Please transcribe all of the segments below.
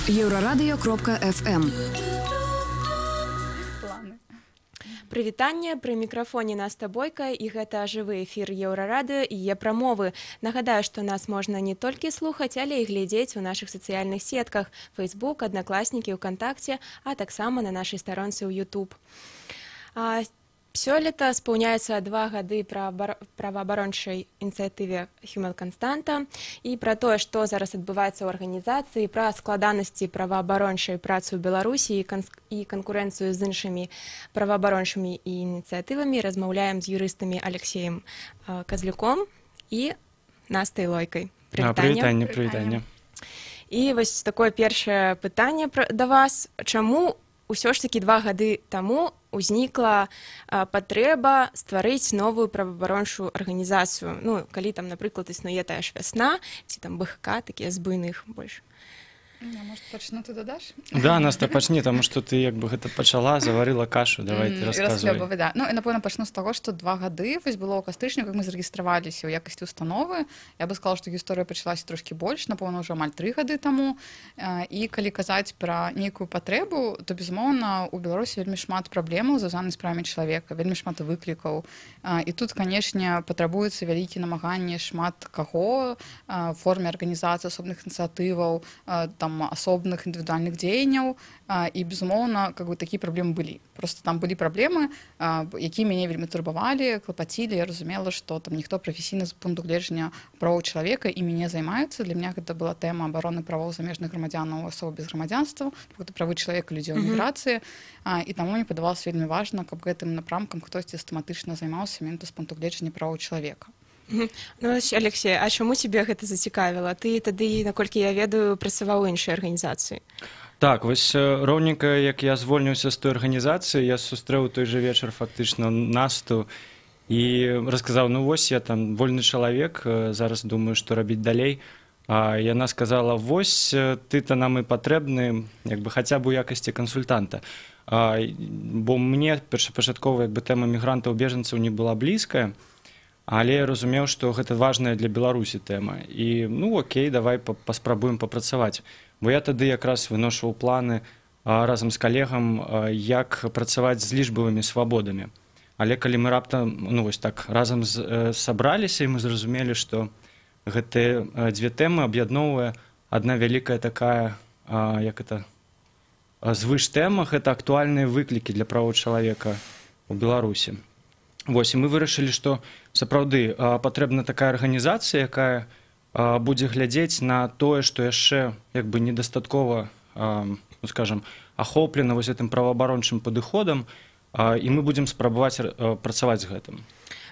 Еўрарадыё.фм. Прывітанне, пры мікрафоне Наста Бойка, і гэта жывы эфір Еўрарадыё і Е-прамовы. Нагадаю, што нас можна не толькі слухаць, але і глядзець у нашых сацыяльных сетках Facebook, Аднакласнікі, ВКонтакце, а таксама на нашай старонцы ў YouTube. Сёлета спаўняецца 2 гады праваабарончай ініцыятыве Human Constanta і пра тое, што зараз адбываецца ў арганізацыі, пра складанасці праваабарончай працы ў Беларусі і канкурэнцыю з іншымі праваабарончымі ініцыятывамі размаўляем з юрыстамі Алексеем Казлюком і Настай Лойкай. Прывітанне. І вось такое першае пытанне да вас. Чаму ўсё ж такі 2 гады таму узнікла патрэба стварыць новую праваабарончую арганізацыю? Ну, калі там, напрыклад, існуе тая ж Вясна, ці там БХК, такія з буйных больш. Может, пачну, ты дадаш? Да, Наста, пачні, таму што ты як бы гэта пачала, заварыла кашу, давай ты расказвай. Да. Ну, і, напэўна, пачну з таго, што 2 гады, вось было ў кастрычніку, як мы зарэгістраваліся ў якасці установы. Я бы сказала, што гісторыя пачалася трошкі больш, напэўна, ўжо амаль 3 гады таму. І калі казаць пра нейкую патрэбу, то, безумоўна, у Беларусі вельмі шмат праблемаў звязаных з правамі чалавека, вельмі шмат выклікаў. І тут, канешне, патрабуецца вялікія намаганні шмат каго, форме арганізацыі асобных ініцыятываў, там асобных індывідуальных дзеянняў, і, безумоўна, как бы такія праблемы былі. Просто там былі праблемы, якія мяне вельмі турбавалі, клапацілі. Я разумела, што там ніхто прафесійна з пункту гледжання правоў чалавека і мяне займаецца. Для мяне гэта была тэма абароны правоў замежных грамадзянаў, асоб без грамадзянства, правы чалавека, людзей у міграцыі. І таму мне падавалася вельмі важна, каб гэтым напрамкам хтосьці сістэматычна займаўся менавіта з пункту гледжання правоў чалавека. Ну, Алексей, а чаму цябе гэта зацікавіла? Ты тады, наколькі я ведаю, працаваў у іншай арганізацыі. Так, вось роўненька, як я звольніўся з той арганізацыі, я сустрэў той жа вечар фактычна Насту і расказаў, ну вось я там вольны чалавек, зараз думаю, што рабіць далей. А яна сказала, вось ты-то нам і патрэбны, як бы хаця б у якасці кансультанта. Бо мне першапачаткова як бы тэма мігрантаў, бежанцаў не была блізкая, але я разумеў, што гэта важная для Беларусі тэма. І, ну, окей, давай паспрабуем папрацаваць. Бо я тады якраз выношваў планы разам з калегам, як працаваць з лічбавымі свабодамі. Але калі мы раптам, ну, вось так, разам сабраліся, і мы зразумелі, што гэтыя 2 тэмы аб'ядноўвае адна вялікая такая, як это, звыш-тэма, гэта актуальныя выклікі для правоў чалавека ў Беларусі. Вось, і мы вырашылі, што сапраўды патрэбна такая арганізацыя, якая будзе глядзець на тое, што яшчэ як бы недастаткова, ну, скажам, ахоплена вось гэтым праваабарончым падыходам, і мы будзем спрабаваць працаваць з гэтым.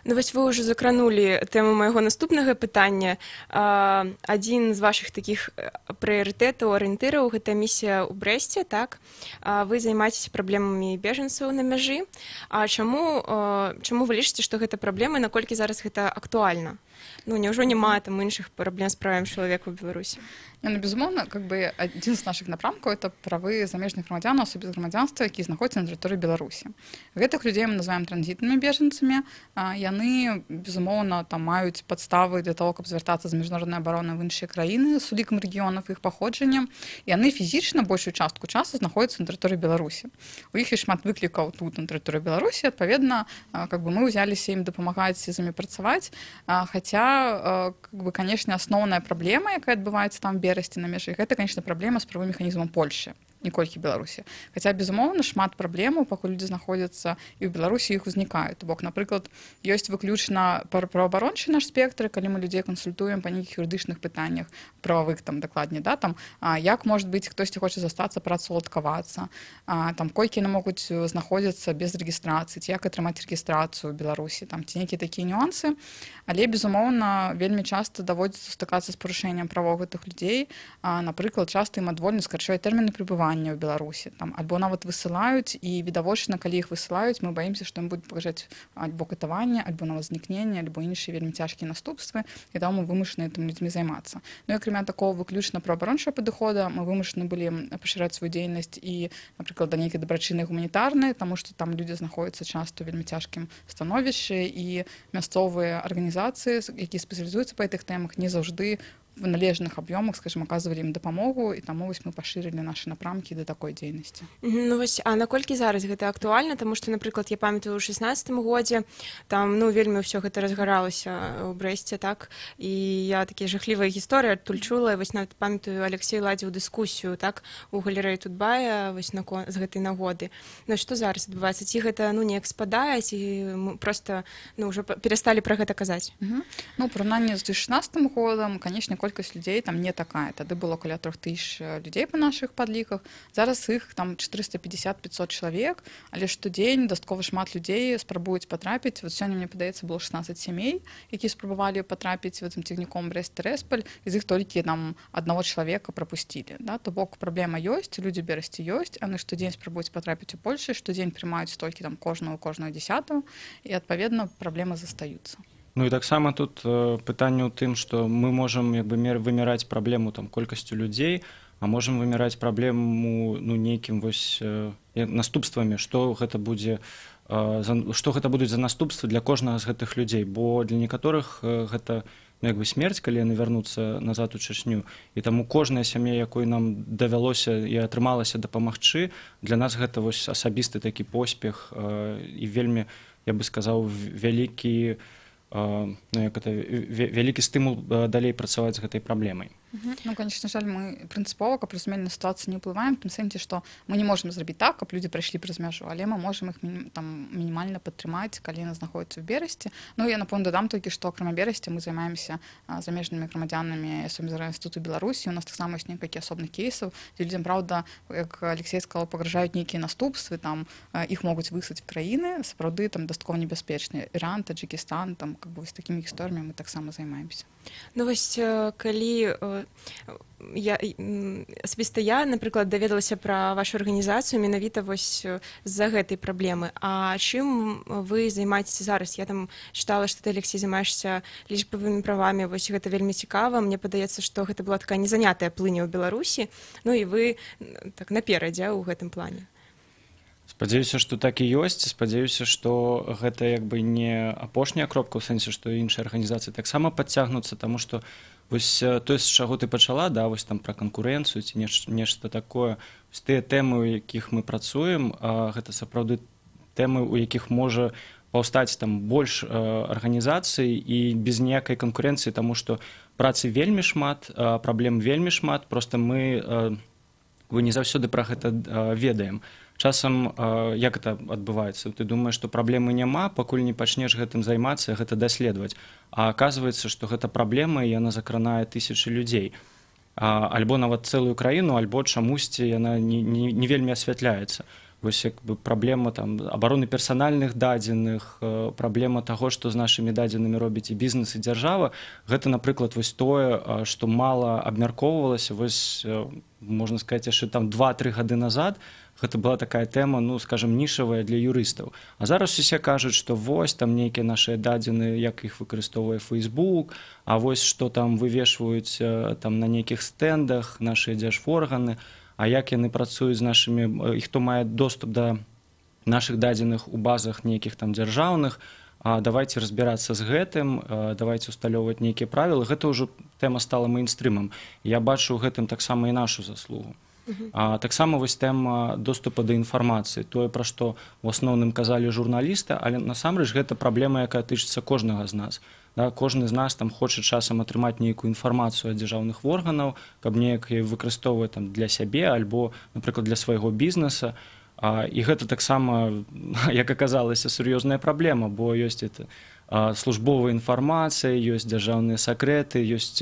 Ну, вось вы ўжо закранулі тэму майго наступнага пытання. Адзін з вашых такіх прыярытэтаў, арыентыраў – гэта місія ў Брэсце, так? Вы займаецеся праблемамі бежанцаў на мяжы. Чаму вы лічыце, што гэта праблема, і наколькі зараз гэта актуальна? Ну, няўжо няма там іншых праблем з правамі чалавека ў Беларусі? Ну, безумоўна, как бы адзін з нашых напрамкаў это правы замежных грамадзян, асоб без грамадзянства, якія знаходзяцца на тэрыторыі Беларусі. Гэтых людзей мы называем транзітнымі бежанцамі. Яны, безумоўна, там маюць падставы для того, каб звяртацца з міжнароднай абароны в іншыя краіны з улікам рэгіёнаў іх паходжання. Яны фізічна большую частку часу знаходзяцца на тэрыторыі Беларусі. У іх ёсць шмат выклікаў тут на тэрыторыі Беларусі. Адпаведна, как бы мы ўзяліся ім дапамагаць з імі працаваць. Хаця, как бы, канешне, асноўная праблема, якая адбываецца там берасці на мяжы, гэта, конечно, праблема з правым механізмам Польшы, не колькі Беларусі. Хаця, безумоўна, шмат праблемаў, пакуль людзі знаходзяцца і ў Беларусі, іх узнікаюць. Бок, напрыклад, ёсць выключна праваабарончы наш спектр, калі мы людзей кансультуем па нейкіх юрыдычных пытаннях, прававых, там, дакладней, да, там, як, можа быць, хтосьці хоча застацца, працаўладкавацца, там, колькі яны могуць знаходзіцца без рэгістрацыі, ці як атрымаць рэгістрацыю ў Беларусі, там, ці нейкія такія нюансы. Але, безумоўна, вельмі часта даводзіцца стыкацца з парушэннем правоў гэтых людзей. Напрыклад, часта ім адвольна скарачаюць тэрміны пребывання ў Беларусі, там, альбо нават высылаюць, і відавочна, калі іх высылаюць, мы баімся, што ім будуць пагражаць альбо катаванне, альбо нават знікненне, альбо іншыя вельмі цяжкія наступствы, і таму мы вымушаны гэтымі людзьмі займацца. Ну, і акрамя такого выключна праваабарончага падыхода, мы вымушаны былі пашыраць сваю дзейнасць і, напрыклад, да нейкай дабрачыннай гуманітарнай, таму што там людзі знаходзяцца часта ў вельмі цяжкім становішчы, і мясцовыя арганізацыі, якія спецыялізуюцца па гэтых тэмах, не заўжды в належных аб'ёмах, скажем, аказвалі ім дапамогу, і таму вось мы пашырылі нашы напрамкі да такой дзейнасці. Ну вось, а наколькі зараз гэта актуальна, таму што, напрыклад, я памятаю ў 16-м годзе там вельмі ўсё гэта разгаралася ў Брэсце, так, і я такія жахлівыя гісторыі адтуль чула, вось нават памятаю, Алексей ладзіў дыскусію, так, у галерэі Тутбая вось з гэтай нагоды. Ну што зараз адбываецца, ці гэта неяк спадае, ці мы проста ўжо перасталі пра гэта казаць? Ну, у параўнанні з 2016 годам, канешне, колькасць людзей там не такая. Тады было каля 3000 людзей па нашых падліках. Зараз іх там 450-500 чалавек, але штодзень дастаткова шмат людзей спрабуюць патрапіць. Вот сёння, мне падаецца, было 16 сямей, якія спрабавалі патрапіць гэтым цягніком Брэст-Тырасполь, і з іх толькі нам аднаго чалавека прапусцілі. Да? То бок праблема ёсць, людзі Брэсце ёсць, яны штодзень спрабуюць патрапіць у Польшу, штодзень прымаюць столькі там кожную 10-ю, і адпаведна праблемы застаюцца. Ну і таксама тут пытанне ў тым, што мы можам як бы вымяраць праблему там колькасцю людзей, а можам вымяраць праблему нейкім вось наступствамі, што гэта будуць за наступствы для кожнага з гэтых людзей, бо для некаторых гэта як бы смерць, калі яны вярнуцца назад у Чачню, і таму кожная сям'я, якой нам давялося і атрымалася дапамагчы, для нас гэта вось асабісты такі поспех і вельмі, я бы сказаў, вялікі стымул далей працаваць з гэтай праблемай. Ну, конечно, жаль, мы прынцыпова, каб разумелі на сітуацыю, не ўплываем, в тым сэнсе, што мы не можам зрабіць так, каб людзі прайшлі праз мяжу, але мы можам іх там мінімальна падтрымаць, калі яны знаходзяцца ў Берасці. Ну, я напомню дадам толькі, што акрамя Берасці мы займаемся замежнымі грамадзянамі інстытуту Беларусі. У нас таксама ёсць некалькі асобных кейсаў, дзе людзям, праўда, як Алексей сказаў, пагражаюць нейкія наступствы, там іх могуць выслаць в краіны, сапраўды там дастаткова небяспечныя. Іран, Таджикістан, там как бы вось такімі гісторыямі мы таксама займаемся. Ну вось, калі асабіста я, напрыклад, даведалася пра вашу арганізацыю менавіта вось з-за гэтай праблемы. А чым вы займаецеся зараз? Я там чытала, што ты, Алексей, займаешся лічбавымі правамі. Вось гэта вельмі цікава. Мне падаецца, што гэта была такая незанятая плыня ў Беларусі. Ну і вы так наперадзе ў гэтым плане. Спадзяюся, што так і ёсць. Спадзяюся, што гэта як бы не апошняя кропка, у сэнсе, што іншыя арганізацыі таксама падцягнуцца, таму што вось тое, з чаго ты пачала, да, вось там пра канкурэнцыю ці нешта такое, вось тыя тэмы, у якіх мы працуем, гэта сапраўды тэмы, у якіх можа паўстаць там больш арганізацый і без ніякай канкурэнцыі, таму што працы вельмі шмат, праблем вельмі шмат, проста мы не заўсёды пра гэта ведаем. Часам, як гэта адбываецца? Ты думаеш, што праблемы няма, пакуль не пачнеш гэтым займацца, гэта даследаваць. А аказваецца, што гэта праблема, і яна закранае тысячы людзей. Альбо нават цэлую краіну, альбо чамусьці яна не вельмі асвятляецца. Вось як бы праблема там абароны персанальных дадзеных, праблема таго, што з нашымі дадзенымі робіць і бізнес, і дзяржава, гэта, напрыклад, вось тое, што мала абмяркоўвалася, вось, можна сказаць, яшчэ там 2-3 гады назад, гэта была такая тэма, ну, скажем, нішавая для юрыстаў. А зараз усе кажуць, што вось там нейкія нашыя дадзеныя, як іх выкарыстоўвае Facebook, а вось што там вывешваюць там на нейкіх стэндах нашыя дзяржорганы, а як яны працуюць з нашымі, і хто мае доступ да нашых дадзеных у базах нейкіх там дзяржаўных, давайте разбірацца з гэтым, давайте усталёўваць нейкія правілы. Гэта ўжо тэма стала мейнстрымам. Я бачу ў гэтым таксама і нашу заслугу. Таксама вось тэма доступа да інфармацыі, тое, пра што ў асноўным казалі журналісты, але насамрэч гэта праблема, якая тычыцца кожнага з нас. Да, кожны з нас там хоча часам атрымаць нейкую інфармацыю ад дзяржаўных органаў, каб неяк выкарыстоўваць там для сябе альбо, напрыклад, для свайго бізнеса. І гэта таксама, як аказалася, сур'ёзная праблема, бо ёсць службовая інфармацыя, ёсць дзяржаўныя сакрэты, ёсць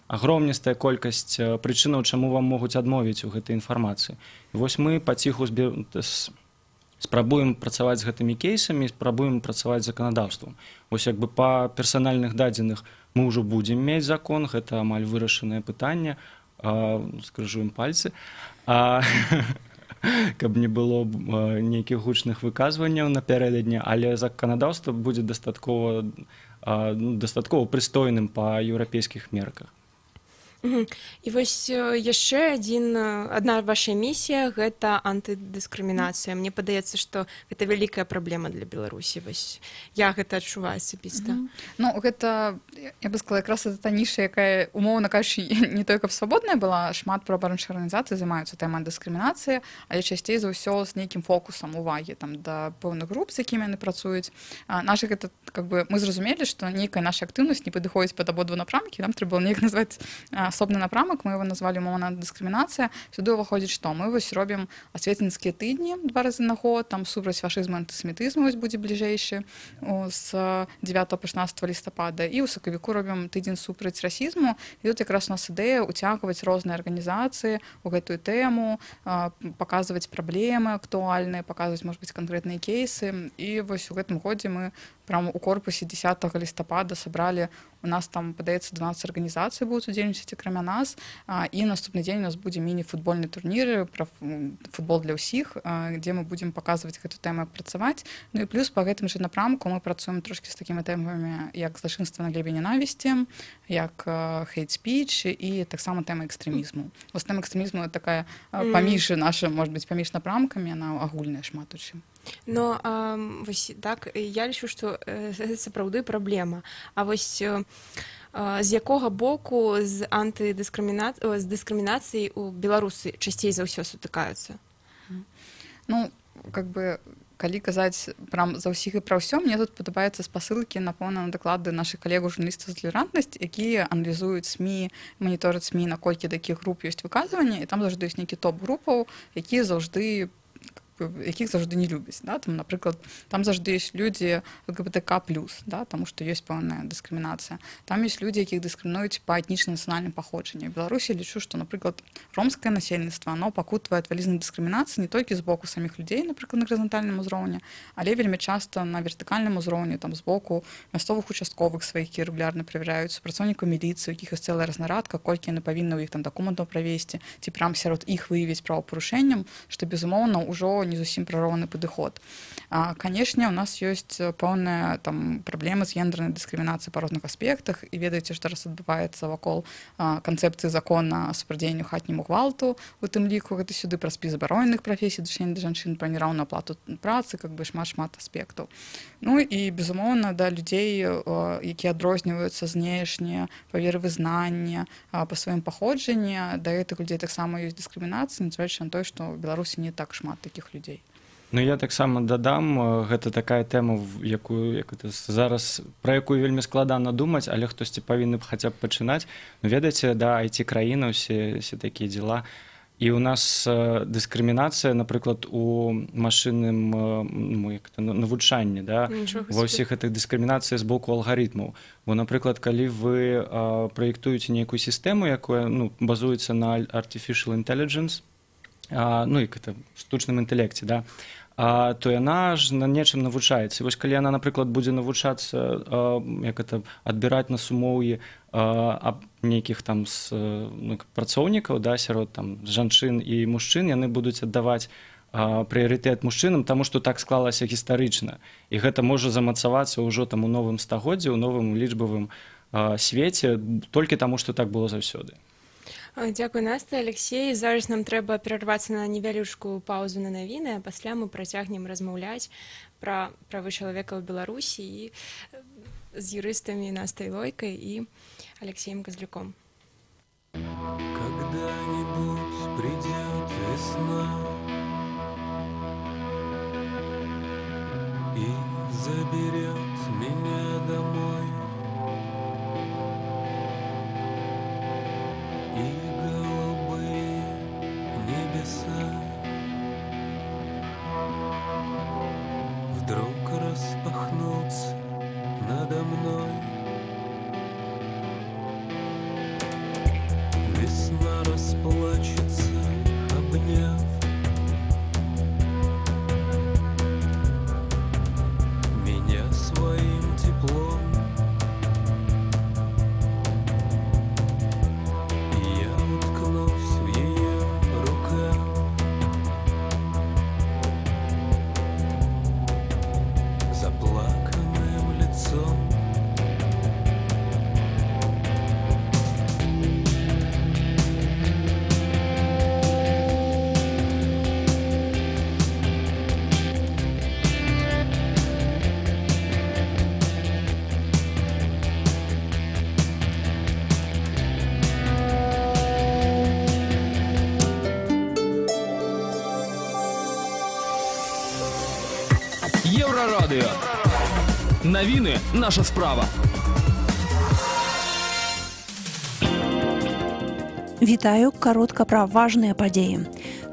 агромністая колькасць прычынаў, чаму вам могуць адмовіць у гэтай інфармацыі. І вось мы паціху спрабуем працаваць з гэтымі кейсамі, спрабуем працаваць з заканадаўствам. Вось як бы па персанальных дадзеных мы ўжо будзем мець закон, гэта амаль вырашанае пытанне, скрыжуем пальцы, каб не было нейкіх гучных выказванняў напярэдадні, але заканадаўства будзе дастаткова прыстойным па еўрапейскіх мерках. І вось яшчэ адна ваша місія — гэта антыдыскрымінацыя. Мне падаецца, што гэта вялікая праблема для Беларусі. Вось я гэта адчуваю асабіста. Ну, гэта, я бы сказала, якраз гэта та ніша, якая, умоўна кажучы, не той, каб свабодная была, шмат праваабарончых арганізацый займаюцца тэмай дыскрымінацыі, але часцей за ўсё з нейкім фокусам увагі там да пэўных груп, з якімі яны працуюць. Наша гэта, как бы, мы зразумелі, што нейкая наша актыўнасць не падыходзіць пад абодва напрамкі, нам трэба было неяк назваць асобны напрамак, мы его назвалі умоўна дыскрымінацыя. Сюды ўваходзіць што? Мы вось робім асветніцкія тыдні 2 разы на год, там супраць фашызму, антысемітызму вось будзе бліжэйшы з 9 па 16 лістапада, і ў сакавіку робім тыдзень супраць расізму. І тут якраз у нас ідэя ўцягваць розныя арганізацыі ў гэтую тэму, паказваць праблемы актуальныя, паказваць, можа быць, канкрэтныя кейсы. І вось у гэтым годзе мы прямо у корпусе 10 лістапада сабралі, у нас там, падаецца, 12 арганізацый будуць удзельнічаць акрамя нас, і наступны дзень у нас будзе міні-футбольны турнір пра футбол для ўсіх, дзе мы будзем паказваць гэту тэму, як працаваць. Ну і плюс па гэтым жа напрамку мы працуем трошкі з такімі тэмамі, як злачынства на глебе ненавісці, як хейт-спіч і таксама тэма экстрэмізму. Вось тэма экстрэмізму такая паміж наша, можа быць, паміж напрамкамі, яна агульная шмат у чым. Но вось так, я лічу, што гэта сапраўды праблема. А вось з якога боку з дыскрымінацыяй у беларусы часцей за ўсё сутыкаюцца? Ну, как бы, калі казаць прям за ўсіх і пра ўсё, мне тут падабаецца спасылкі, напэўна, на даклады нашых калегаў журналістаў за талерантнасць, якія аналізуюць СМІ, манітораць СМІ, наколькі такіх груп ёсць выказванні, і там заўжды ёсць нейкі топ групаў, якія заўжды якіх заўжды не любяць, да? Там, напрыклад, там заўжды ёсць людзі ЛГБТК+, да? Таму што ёсць пэўная дыскрымінацыя. Там ёсць людзі, якіх дыскрымінуюць па этнічна-нацыянальным паходжанні. В Беларусі лічу, што, напрыклад, ромскае насельніцтва, оно пакутвае ад вялізнай дыскрымінацыі не толькі з боку саміх людзей, напрыклад, на гарызантальным узроўні, але вельмі часта на вертыкальным узроўні, там з боку мясцовых участковых сваіх, які рэгулярна правяраюць, супрацоўнікаў міліцыі, у якіх ёсць цэлая разнарадка, колькі яны павінны ў іх там дакументаў правесці, ці прям сярод іх выявіць правапарушэннем, што, безумоўна, ўжо не зусім прароўны падыход. Канешне, у нас ёсць пэўная там праблема з гендернай дыскрымінацыяй па розных аспектах, і ведаеце, што зараз адбываецца вакол канцэпцыі закона супрацьдзеянню хатняму гвалту, у тым ліку гэта сюды пра спіс забароненых прафесій, дачынення да жанчын, пра нераўную аплату працы, как бы шмат аспектаў. Ну і, безумоўна, да людзей, якія адрозніваюцца знешне, па веравызнанні, па сваім паходжанні, да гэтых людзей таксама ёсць дыскрымінацыя, нязважаючы на тое, што ў Беларусі не так шмат такіх людзей. Ну, я таксама дадам, гэта такая тэма, пра якую вельмі складана думаць, але хтосьці павінны б хаця б пачынаць. Ну, ведаеце, да, IT-краіна, усе такія дзела. І ў нас дыскрымінацыя, напрыклад, у машынным навучанні, да, ва ўсіх гэтых дыскрымінацый з боку алгарытмаў. Бо, напрыклад, калі вы праектуеце нейкую сістэму, якая базуецца на artificial intelligence, ну, як гэта, штучным інтэлекце, да, то яна ж на нечым навучаецца. І вось калі яна, напрыклад, будзе навучацца, як это, адбіраць на сумоўі нейкіх там працоўнікаў, да, сярод там жанчын і мужчын, яны будуць аддаваць прыярытэт мужчынам, таму што так склалася гістарычна. І гэта можа замацавацца ўжо там у новым стагоддзі, у новым лічбавым свеце, толькі таму, што так было заўсёды. Дзякуй, Настя. Алексей, зараз нам трэба перарвацца на невялічкую паўзу на навіны, а пасля мы працягнем размаўляць пра правы чалавека ў Беларусі і з юрыстамі Настай Лойкай і Алексеем Козлюком. Когда-нибудь придет весна и заберет меня домой. И голубые небеса вдруг распахнутся надо мной. Весна расплачется, обняв меня своим теплом. Єврорадіо. Новини – наша справа. Вітаю, каротка пра важныя падзеі.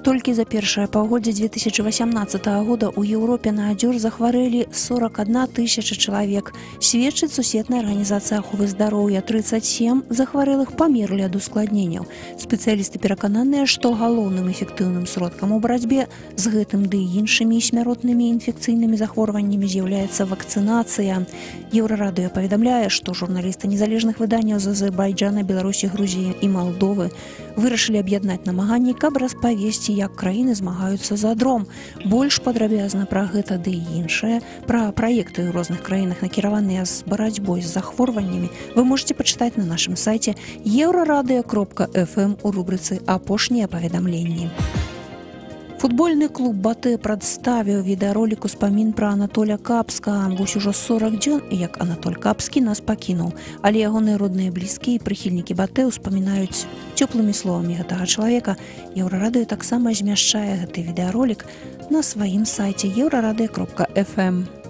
Толькі за першае паўгоддзе 2018 года ў Еўропе на адзёр захварэлі 41 тысяча чалавек. Сведчыць Сусветная арганізацыя аховы здароўя. 37 захварэлых памерлі ад ускладненняў. Спецыялісты перакананыя, што галоўным эфектыўным сродкам у барацьбе з гэтым ды іншымі смяротнымі інфекцыйнымі захворваннямі з'яўляецца вакцынацыя. Еўрарадыё паведамляе, што журналісты незалежных выданняў з Азербайджана, Беларусі, Грузіі і Малдовы вырашылі аб'яднаць намаганні, каб распавесці, як краіны змагаюцца за дром. Больш падрабязна пра гэта ды і іншае, пра праекты ў розных краінах, накіраваныя з барацьбой з захворваннямі, вы можете пачытаць на нашым сайце euraradыё.fm у рубрыцы «Апошнія паведамленні». Футбольны клуб «Батэ» прадставіў відэаролік успамін пра Анатоля Капска. Вось ужо 40 дзён, як Анатоль Капскі нас пакінуў. Але ягоныя родныя блізкія і прыхільнікі «Батэ» успамінаюць цёплымі словамі гэтага чалавека. Еўрарадыё таксама змяшчае гэты відэаролік на сваім сайце euraradыё.fm.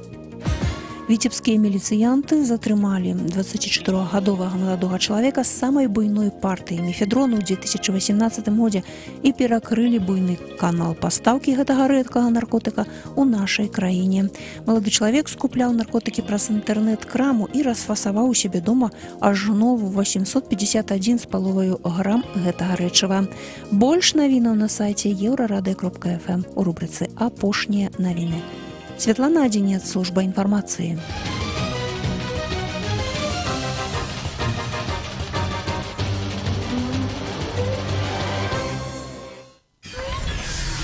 Віцебскія міліцыянты затрымалі 24-гадовага маладога чалавека з самай буйной партыі мефедрону ў 2018 годзе і перакрылі буйны канал пастаўкі гэтага рэдкага наркотыка ў нашай краіне. Малады чалавек скупляў наркотыкі праз інтэрнэт-краму і расфасаваў у сябе дома ажно 851,5 грам гэтага рэчыва. Больш навінаў на сайце euraradыё.fm у рубрыцы «Апошнія навіны». Светлана Адзінец, служба інфармацыі.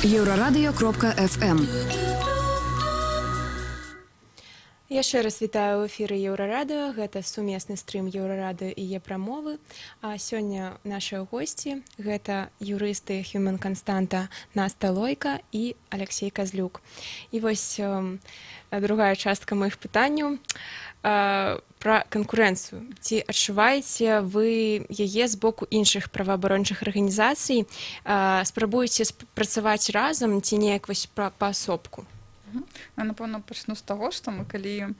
Euraradыё.fm. Яшчэ раз вітаю ў эфіры Еўрарадыё. Гэта сумесны стрым Еўрарадыё і Е-прамовы. А сёння нашыя госці гэта юрысты Human Константа Наста Лойка і Алексей Казлюк. І вось другая частка маіх пытанняў пра канкурэнцыю. Ці адчуваеце вы яе з боку іншых праваабарончых арганізацый? Спрабуеце працаваць разам ці неяк вось паасобку? Я, напэўна, пачну з таго, што мы калі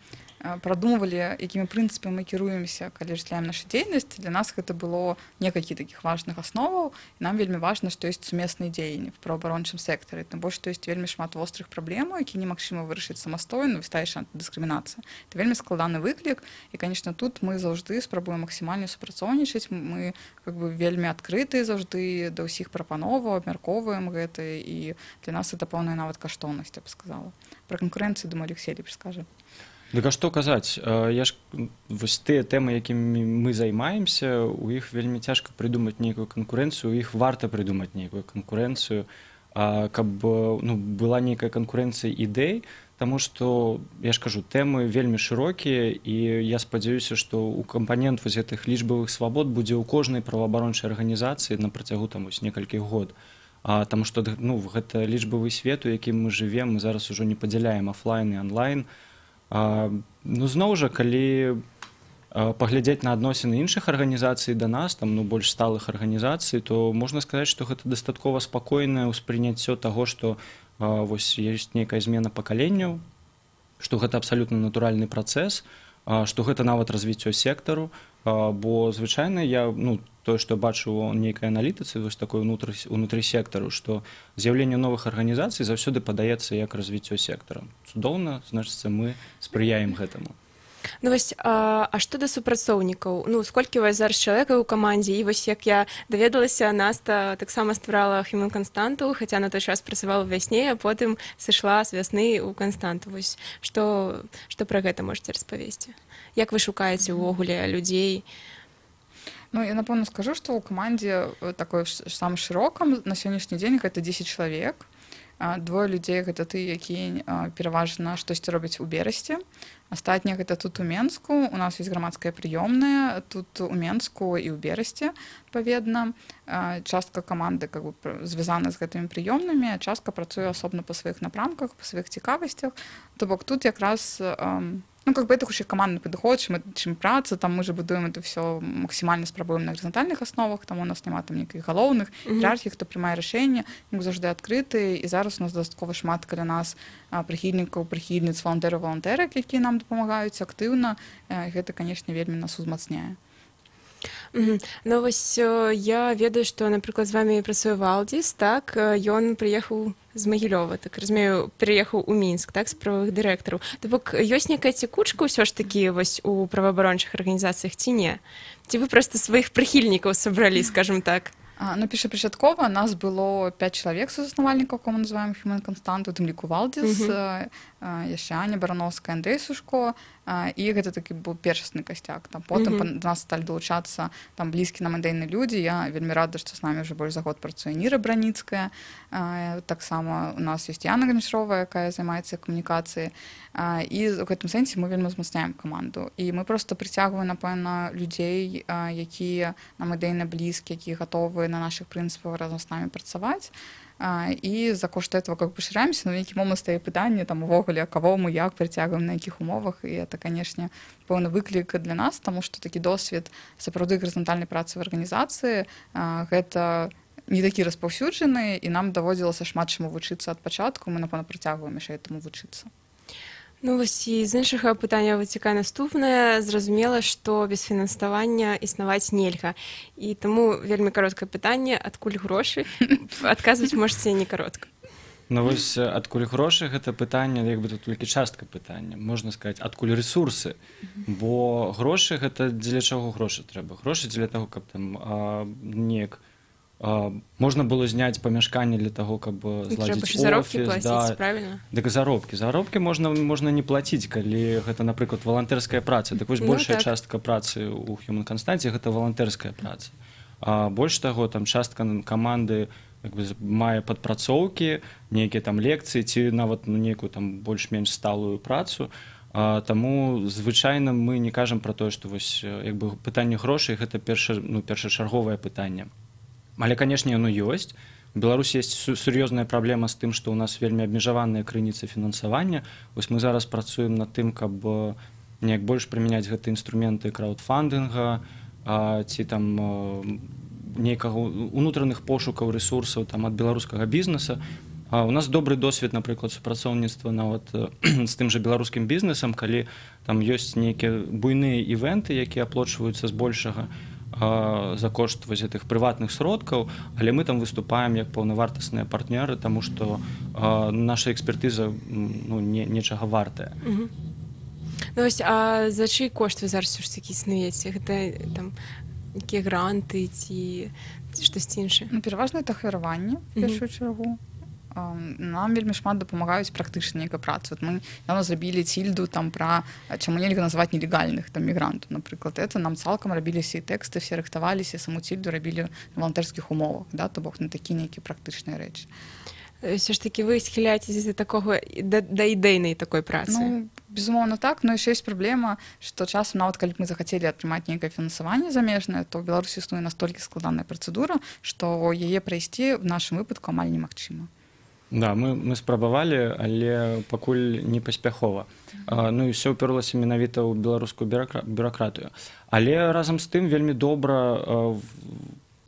прадумвалі, якімі прынцыпамі мы кіруемся, калі ажыццяўляем нашу дзейнасць, для нас гэта было некалькі такіх важных асноваў, і нам вельмі важна, што ёсць сумесныя дзеянні в праваабарончым сектары, тым больш, што ёсць вельмі шмат вострых праблемаў, які немагчыма вырашыць самастойна, выстаючы антыдыскрымінацыя. Это вельмі складаны выклік, і, канешне, тут мы заўжды спрабуем максімальна супрацоўнічаць, мы вельмі адкрытыя заўжды да ўсіх прапановаў, абмяркоўваем гэта, і для нас это пэўная нават каштоўнасць, я б сказала. Пра канкурэнцыю, думаю, Алексей лепш скажа. Дык а што казаць? Я ж вось тыя тэмы, якімі мы займаемся, у іх вельмі цяжка прыдумаць нейкую канкурэнцыю, у іх варта прыдумаць нейкую канкурэнцыю, каб была нейкая канкурэнцыя ідэй, таму што, я ж кажу, тэмы вельмі шырокія, і я спадзяюся, што ў кампанент вось гэтых лічбавых свабод будзе ў кожнай праваабарончай арганізацыі на працягу там вось некалькіх год. Таму што гэта лічбавы свет, у якім мы жывем, мы зараз ужо не падзяляем афлайн і онлайн. Зноў жа, калі паглядзець на адносіны іншых арганізацый да нас, там больш сталых арганізацый, то можна сказаць, што гэта дастаткова спакойнае ўспрыняццё таго, што вось ёсць нейкая змена пакаленняў, што гэта абсалютна натуральны працэс, што гэта нават развіццё сектару, бо звычайна я тое, што бачу ў нейкай аналітыцы, вось такой унутры сектару, што з'яўленне новых арганізацый заўсёды падаецца як развіццё сектара. Цудоўна, значыцца, мы спрыяем гэтаму. Ну вось, а што да супрацоўнікаў? Сколькі у вас зараз чалавекаў у камандзе? І вось як я даведалася, Наста таксама стварала Human Константу, хаця на той час працавала ў вясне, а потым сышла з вясны ў Константу. Вось, што пра гэта можаце распавесці? Як вы шукаеце ўвогуле людзей? Я, напэўна, скажу, што ў камандзе такой самым шырокам на сённяшні дзень гэта 10 чалавек. Двое людзей гэта ты, якія пераважна штосьці робяць у Берасці. Астатнія гэта тут у Менску. У нас ёсць грамадская прыёмная тут у Менску і ў Берасці, адпаведна. Частка каманды звязана з гэтымі прыёмнымі, а частка працуе асобна па сваіх напрамках, па сваіх цікавасцях. То бок тут якраз Ну, как бы это хутчэй камандны падыход, чым праца, там мы же будуем это все максімальна спрабуем на гарызантальных асновах, там у нас няма там нейкіх галоўных іерархій, хто прымае рашэнне, мы заўжды адкрыты, і зараз у нас дастаткова шмат каля нас прыхільнікаў, прыхільніц, валантэраў, валантэрак, якія нам дапамагаюць актыўна, гэта, канешне, вельмі нас узмацняе. Ну вось я ведаю, што, напрыклад, з вамі працуе Валдзіс, так, ён прыехаў з Магілёва, так разумею, пераехаў у Мінск, так, з прававых дырэктараў. То бок ёсць некая цекучка ўсё ж такі вось у праваабарончых арганізацыях ці не? Ці вы проста сваіх прыхільнікаў сабралі, скажем так? Ну, першапачаткова нас было 5 чалавек суузнавальнікаў, кому называем Human Constant, у тым ліку Валдзіс, яшчэ Аня Барановская, Андрей Сушко, і гэта такі быў першасны касцяк. Там потым да нас сталі далучацца там блізкі нам ідэйны людзі. Я вельмі рада, што з намі ўжо больш за год працуе Ніра Браніцкая. Таксама у нас ёсць Яна Ганішрова, якая займаецца камунікацыяй. І ў гэтым сэнсе мы вельмі узмацняем каманду. І мы проста прыцягваем, напэўна, людзей, якія нам ідэйна блізкі, якія гатовы на нашых прынцыпах разам з намі працаваць. І за кошт этого как бы пашыраемся, на нейкі момант стае пытанне там увогуле, каго мы як прыцягваем, на якіх умовах, і это, канешне, пэўны выклік для нас, таму што такі досвед сапраўды гарызантальнай працы в арганізацыі гэта не такі распаўсюджаны, і нам даводзілася шмат чаму вучыцца ад пачатку, мы, напэўна, прыцягваем яшчэ этаму вучыцца. Ну вось і з іншага пытання выцякае наступнае. Зразумела, што без фінансавання існаваць нельга. І таму вельмі кароткае пытанне, адкуль грошы? Адказваць можаце не каротка. Ну вось адкуль грошы гэта пытанне, як бы тут толькі частка пытання. Можна сказаць, адкуль рэсурсы, бо грошы гэта дзеля чаго грошы трэба? Грошы дзеля таго, каб там неяк можна было зняць памяшканне для таго, каб зладзіць офіс, дык заробкі можна не плаціць, калі гэта, напрыклад, валантэрская праца. Дык вось большая частка працы ў Human Constanце гэта валантэрская праца. Больш таго, там частка каманды мае падпрацоўкі, нейкія там лекцыі ці нават нейкую там больш-менш сталую працу. Таму звычайна мы не кажам пра тое, што вось як бы пытанне грошай гэта першачарговае пытанне. Але, канешне, яно ёсць. У Беларусі ёсць сур'ёзная праблема з тым, што ў нас вельмі абмежаваныя крыніцы фінансавання. Вось мы зараз працуем над тым, каб неяк больш прымяняць гэты інструменты краўдфандынга ці там нейкага унутраных пошукаў рэсурсаў там ад беларускага бізнеса. У нас добры досвед, напрыклад, супрацоўніцтва нават з тым жа беларускім бізнесам, калі там ёсць нейкія буйныя івенты, якія аплочваюцца збольшага за кошт вось гэтых прыватных сродкаў, але мы там выступаем як паўнавартасныя партнёры, таму што наша экспертыза нечага вартая. Ну вось, а за чый кошт вы зараз ўсё ж такі існуеце? Гэта там якія гранты ці штосьці іншае? Ну, пераважна это ахвяраванне, в першую чаргу. Нам вельмі шмат дапамагаюць практычна нейкай працы. Вот мы давно зрабілі цільду там пра чаму нельга назваць нелегальных там мігрантаў, напрыклад. Это нам цалкам рабіліся і тэксты, все рыхтаваліся, саму цільду рабілі на валантэрскіх умовах, да, то бок на такія нейкія практычныя рэчы. Все ж таки вы схіляецеся да ідэйнай такой працы? Ну, безумоўна так, но яшчэ ёсць праблема, што часам нават калі б мы захацелі атрымаць нейкае фінансаванне замежнае, то ў Беларусі існуе настолькі складаная працэдура, што яе прайсці в нашым выпадку амаль немагчыма. Да, мы спрабавалі, але пакуль не паспяхова. Ну і ўсё ўперлася менавіта ў беларускую бюракратыю. Але разам з тым вельмі добра,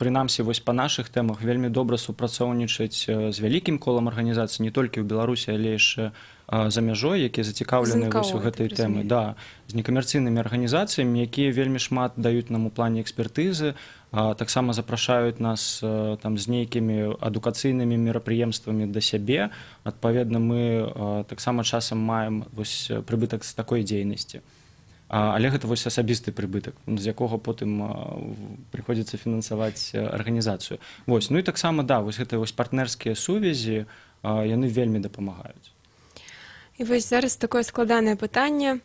прынамсі вось па нашых тэмах, вельмі добра супрацоўнічаць з вялікім колам арганізацый, не толькі ў Беларусі, але яшчэ за мяжой, якія зацікаўлены вось у гэтай тэмы. Да, з некамерцыйнымі арганізацыямі, якія вельмі шмат даюць нам у плане экспертызы, таксама запрашаюць нас там з нейкімі адукацыйнымі мерапрыемствамі да сябе. Адпаведна, мы таксама часам маем вось прыбытак з такой дзейнасці. Але гэта вось асабісты прыбытак, з якога потым прыходзіцца фінансаваць арганізацыю. Вось, ну і таксама, да, вось гэтыя вось партнерскія сувязі, яны вельмі дапамагаюць. І вось зараз такое складанае пытанне.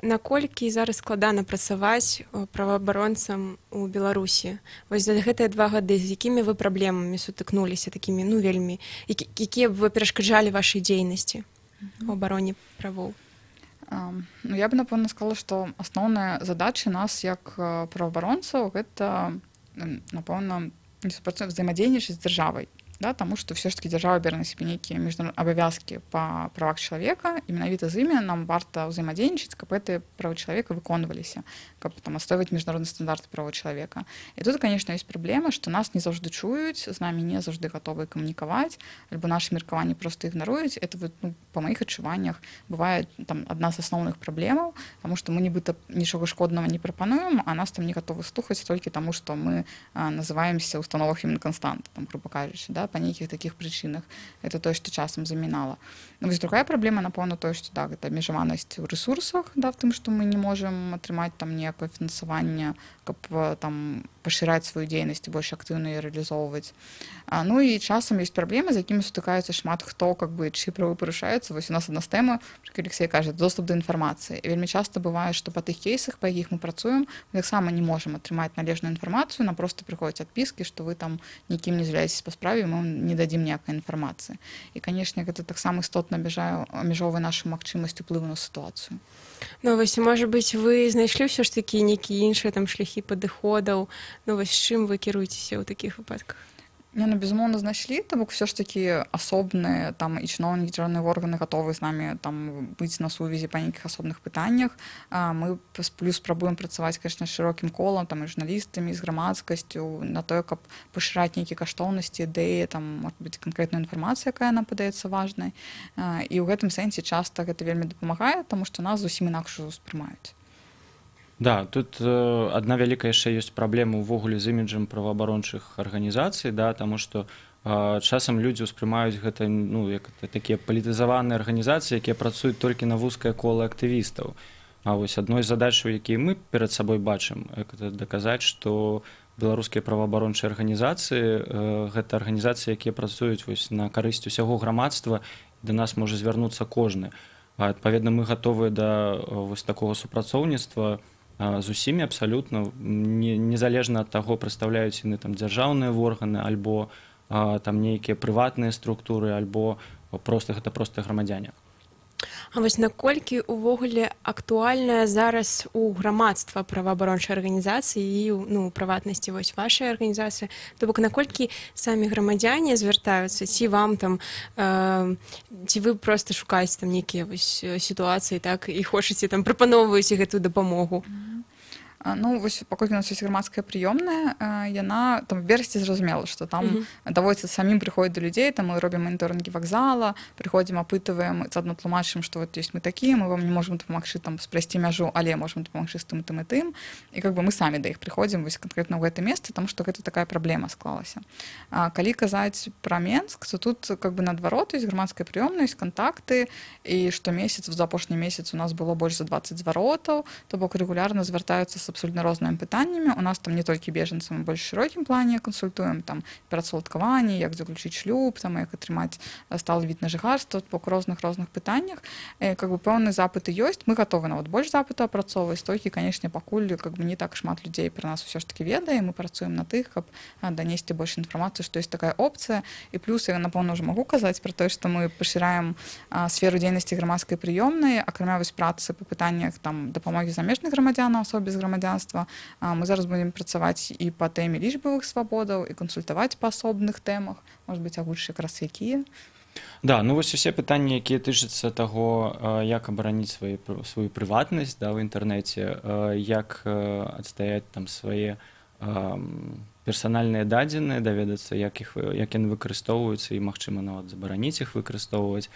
Наколькі зараз складана працаваць праваабаронцам у Беларусі? Вось за гэтыя 2 гады з якімі вы праблемамі сутыкнуліся, такімі, ну, вельмі, якія б вы перашкаджалі вашай дзейнасці у абароне правоў? Ну, я бы, напэўна, сказала, што асноўная задача нас як праваабаронцаў гэта, напэўна, взаимодейнічаць з дзяржавай. да, тому што ўсё ж таки дзяржава бярэ на сябе нейкія абавязкі па правах чалавека, і менавіта з імі нам варта ўзаемадзейнічаць, каб гэтыя правы чалавека выконваліся, каб там адстойваць міжнародны стандарт правоў чалавека. І тут, конечно, ёсць праблема, што нас не заўжды чуюць, з намі не заўжды гатовы камунікаваць, альбо нашы меркаванні проста ігнаруюць. Это вот, ну, па маіх адчуваннях бывае там адна з асноўных праблемаў, таму што мы нібыта нічога шкоднага не прапануем, а нас там не гатовы слухаць толькі таму, што мы называемся установах Хіменканстанта, там, грубо кажучы, да, па нейкіх такіх прычынах. Это тое, што часам замінала. Ну, вось другая праблема, напэўна, тое, што да, гэта абмежаванасць у рэсурсах, да, в тым, што мы не можам атрымаць там ніякае фінансаванне, каб там пашыраць сваю дзейнасць і больш актыўна яе рэалізоўваць. Ну і часам ёсць праблемы, з якімі сутыкаюцца шмат хто, как бы, чыі правы парушаюцца. Вось у нас адна з тэма, Алексей кажа, доступ да інфармацыі. І вельмі часта бывае, што па тых кейсах, па якіх мы працуем, мы таксама не можам атрымаць належную інфармацыю, нам проста прыходзяць адпіскі, што вы там нікім не з'яўляецеся па справе, мы вам не дадзім ніякай інфармацыі. І, канешне, гэта таксама істотна абмяжоўвае нашу магчымасць уплыву на сітуацыю. Ну, вось, можа быць, вы знайшлі ўсё ж такі нейкія іншыя там шляхі падыходаў, ну, вось, з чым вы кіруецеся ў такіх выпадках? Не, ну, безумоўна, знайшлі, то бок все ж такі асобныя там і чыноўнікі, дзяржаўныя органы гатовы з намі там быць на сувязі па нейкіх асобных пытаннях. Мы плюс спрабуем працаваць, конечно, шырокім колам, там і журналістамі, з грамадскасцю, на тое, каб пашыраць нейкія каштоўнасці, ідэі, там, можа быць, канкрэтная інфармацыя, якая нам падаецца важнай. І ў гэтым сэнсе часта гэта вельмі дапамагае, таму што нас зусім інакш успрымаюць. Да, тут одна вялікая яшчэ ёсць праблема ўвогуле з іміджам праваабарончых арганізацый, да, таму што часам людзі ўспрымаюць гэта, ну, як такія палітызаваныя арганізацыі, якія працуюць толькі на вузкае кола актывістаў. А вось адной з задачаў, якія мы перад сабой бачым, гэта даказаць, што беларускія праваабарончыя арганізацыі гэта арганізацыі, якія працуюць вось на карысць усяго грамадства, да нас можа звярнуцца кожны. Адпаведна, мы гатовыя да вось такога супрацоўніцтва з усімі абсалютна, незалежна ад таго, прадстаўляюць яны там дзяржаўныя органы, альбо там нейкія прыватныя структуры, альбо проста гэта проста грамадзяне. А вось наколькі ўвогуле актуальная зараз у грамадства праваабарончай арганізацыі і, ну, прыватнасці вось вашай арганізацыі, то бок наколькі самі грамадзяне звяртаюцца, ці вам там, ці вы проста шукаеце там нейкія вось сітуацыі, так, і хочаце там прапаноўваеце гэтую дапамогу? Ну, вось, паколькі у нас ёсць грамадская прыёмная, яна там в берасці зразумела, што там даводзіцца самім прыходзіць да людзей, там мы робім моніторынгі вакзала, прыходзім, апытваем, заадно тлумачым, што вот ёсць мы такія, мы вам не можам дапамагчы там спрасці мяжу, але можам дапамагчы з тым і тым. І как бы мы самі да іх прыходзім вось канкрэтна ў гэта месца, таму што гэта такая праблема склалася. Калі казаць пра Менск, то тут как бы наадварот ёсць грамадская прыёмная, ёсць кантакты, і штомесяц, за апошні месяц у нас было больш за 20 зваротаў, то бок рэгулярна звяртаюцца з абсолютно рознымі пытаннямі. У нас там не толькі бежанцам, у больш шырокім плане кансультуем там перадсоладкаванне, як заключыць шлюб, там як атрымаць сталы від на жыхарства, по розных пытаннях. Как бы пэўныя запыты ёсць, мы гатовы нават больш запытаў апрацоўваць, толькі, канешне, пакуль как бы не так шмат людзей пра нас усё ж таки ведае, мы працуем на тых, каб данесці больш інфармацыю, што ёсць такая опцыя. І плюс я, напэўна, ўжо магу казаць пра тое, што мы пашыраем сферу дзейнасці грамадскай прыёмнай, акрамя вось працы па пытаннях там дапамогі замежных грамадзянаў, асобе з грамадзянства. Мы зараз будем працаваць і па тэме лічбавых свабодаў, і кансультаваць па асобных тэмах, можа быць, агульш якраз якія. Да, ну вось усе пытанні, якія тычацца таго, як абараніць сваю прыватнасць, да, ў інтэрнэце, як адстаяць там свае персанальныя дадзеныя, даведацца, як яны выкарыстоўваюцца, і магчыма нават забараніць іх выкарыстоўваць.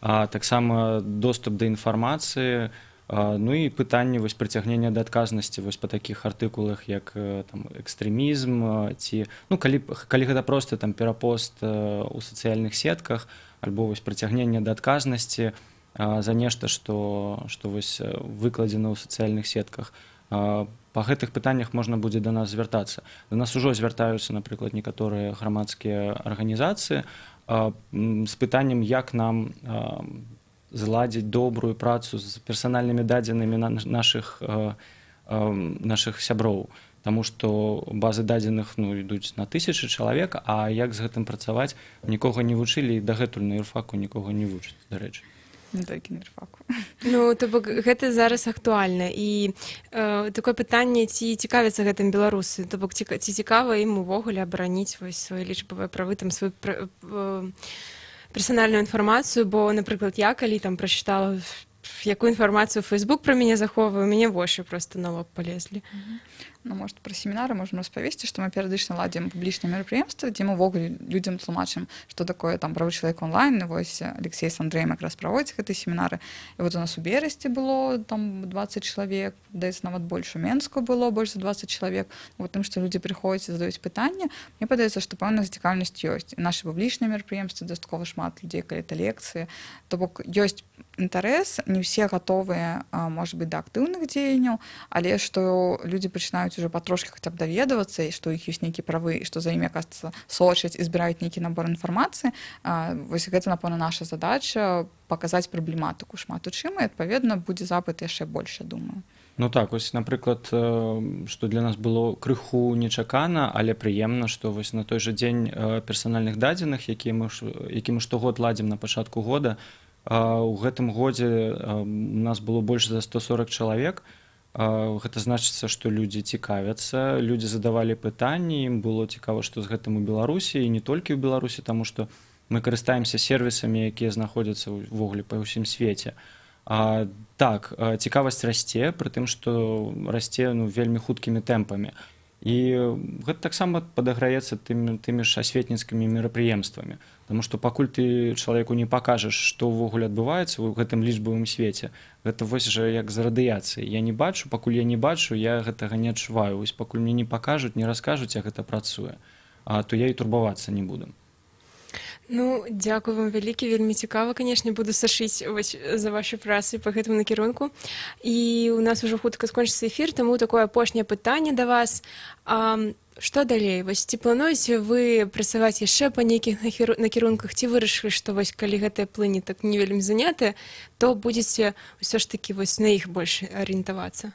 Таксама доступ да інфармацыі, ну і пытанне вось прыцягнення да адказнасці вось па такіх артыкулах, як там экстрэмізм, ці, ну, калі гэта проста там перапост у сацыяльных сетках, альбо вось прыцягнення да адказнасці за нешта, што вось выкладзена ў сацыяльных сетках. Па гэтых пытаннях можна будзе да нас звяртацца. Да нас ужо звяртаюцца, напрыклад, некаторыя грамадскія арганізацыі з пытаннем, як нам зладзіць добрую працу з персанальнымі дадзенымі нашых сяброў. Таму што базы дадзеных, ну, ідуць на 1000 чалавек, а як з гэтым працаваць, нікога не вучылі, і дагэтуль на юрфаку нікога не вучаць, дарэчы. Не толькі на юрфаку. Ну, то бок гэта зараз актуальна. І такое пытанне, ці цікавяцца гэтым беларусы? То бок ці цікава ім увогуле абараніць вось свае лічбавыя правы, там сваю персанальную інфармацыю, бо, напрыклад, я калі там прачытала, якую інфармацыю Facebook пра мяне захоўвае, у мяне вочы проста на лоб палезлі. Ну, может, про семинары можем распавесці, што мы перыядычна ладзім публічныя мерапрыемствы, дзе мы ўвогуле людзям тлумачым, што такое там правы чалавека онлайн. І вось Алексей з Андрэем якраз праводзяць гэтыя семінары. І вот у нас у берасці было там 20 чалавек, даецца нават больш, у Менску было больш за 20 чалавек. Вот тым, што людзі прыходзяць і задаюць пытанні, мне падаецца, што пэўная зацікаўленасць ёсць. І нашы публічныя мерапрыемствы дастаткова шмат людзей, калі это лекцыі. То бок ёсць інтарэс, не ўсе гатовыя, можа быць, да актыўных дзеянняў, але што людзі пачынаюць уже патрошки хаця б даведвацца, і што ў іх ёсць нейкія правы, і што за імі, аказваецца, сочаць і збіраюць нейкі набор інфармацыі. Вось гэта, напэўна, наша задача паказаць праблематыку шмат у чым, і, адпаведна, будзе запыт яшчэ больш, я думаю. Ну так, вось, напрыклад, што для нас было крыху нечакана, але прыемна, што вось на той жа дзень персанальных дадзеных, які мы штогод ладзім на пачатку года, у гэтым годзе у нас было больш за 140 чалавек. Гэта значыцца, што людзі цікавяцца, людзі задавалі пытанні, ім было цікава, што з гэтым у Беларусі, і не толькі ў Беларусі, таму што мы карыстаемся сервісамі, якія знаходзяцца ўвогуле па ўсім свеце. Так, цікавасць расце, пры тым, што расце вельмі хуткімі тэмпамі. І гэта таксама падаграецца тымі ж асветніцкімі мерапрыемствамі. Таму што пакуль ты чалавеку не пакажаш, што ўвогуле адбываецца ў гэтым лічбавым свеце, гэта вось жа як з радыяцыяй. Я не бачу, пакуль я не бачу, я гэтага не адчуваю. Вось пакуль мне не пакажуць, не раскажуць, як гэта працуе, то я і турбавацца не буду. Ну, дзякую вам вялікі, вельмі цікава, канешне, буду сашыць за вашай працай па гэтым накірунку. І у нас ужо хутка скончыцца эфір, таму такое апошняе пытанне да вас. Што далей? Вось ці плануеце вы працаваць яшчэ па нейкіх накірунках, ці вырашылі, што вось калі гэтая плыні так не вельмі занятая, то будзеце ўсё ж такі вось на іх больш арыентавацца?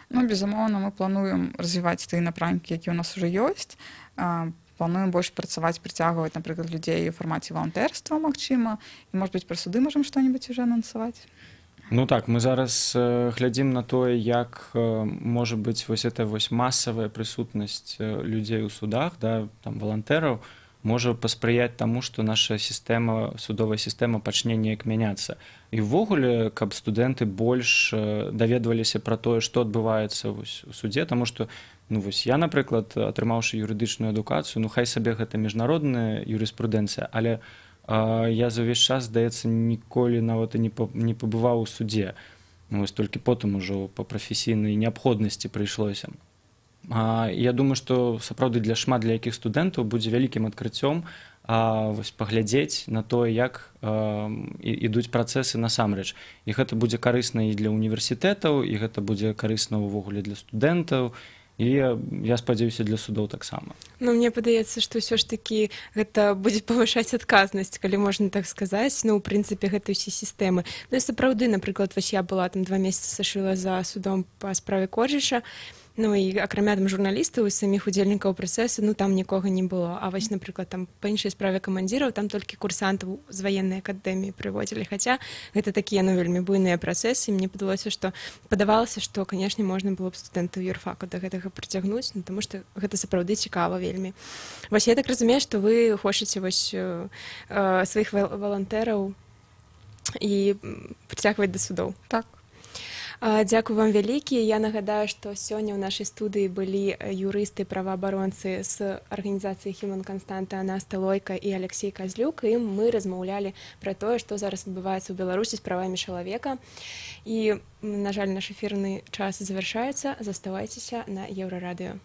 Ну, безумоўна, мы плануем развіваць тыя напрамкі, які ў нас уже ёсць. Плануем больш працаваць, прыцягваць, напрыклад, людзей у фармаце валантэрства, магчыма, і, можа быць, пра суды можам што-небудзь уже анансаваць. Ну так, мы зараз глядзім на тое, як можа быць вось эта вось масавая прысутнасць людзей у судах, да, там валантэраў, можа паспрыяць таму, што наша сістэма, судовая сістэма пачне неяк мяняцца. І ўвогуле, каб студэнты больш даведваліся пра тое, што адбываецца вось у судзе, таму што ну, вось я, напрыклад, атрымаўшы юрыдычную адукацыю, ну, хай сабе гэта міжнародная юрыспрудэнцыя, але я за ўвесь час, здаецца, ніколі нават і не пабываў у судзе. Ну, вось толькі потым ужо па прафесійнай неабходнасці прыйшлося. Я думаю, што сапраўды для якіх студэнтаў будзе вялікім адкрыццём вось паглядзець на тое, як ідуць працэсы насамрэч. І гэта будзе карысна і для універсітэтаў, і гэта будзе карысна ўвогуле для студэнтаў, і я спадзяюся, для судоў таксама. Ну, мне падаецца, што ўсё ж такі гэта будзе павышаць адказнасць, калі можна так сказаць, ну, у прынцыпе, гэта ўсе сістэмы. Ну, і сапраўды, напрыклад, вось я была там 2 месяцы сашыла за судом па справе Корджыша, ну, і акрамя там журналістаў і саміх удзельнікаў працэсу, ну, там нікога не было. А вось, напрыклад, там па іншай справе камандзіраў, там толькі курсантаў з ваеннай акадэміі прыводзілі. Хаця гэта такія, ну, вельмі буйныя працэсы, і мне падавалася, што, канешне, можна было б студэнтаў юрфаку да гэтага прыцягнуць, ну, таму што гэта сапраўды цікава вельмі. Вось я так разумею, што вы хочаце вось сваіх валантэраў і прыцягваць да судоў. Так. Дзякую вам вялікі. Я нагадаю, што сёння ў нашай студыі былі юрысты, праваабаронцы з арганізацыі Human Constant Анаста Лойка і Алексей Казлюк, і мы размаўлялі пра тое, што зараз адбываецца ў Беларусі з правамі чалавека. І, на жаль, наш эфірны час завяршаецца. Заставайцеся на Еўрарадыё.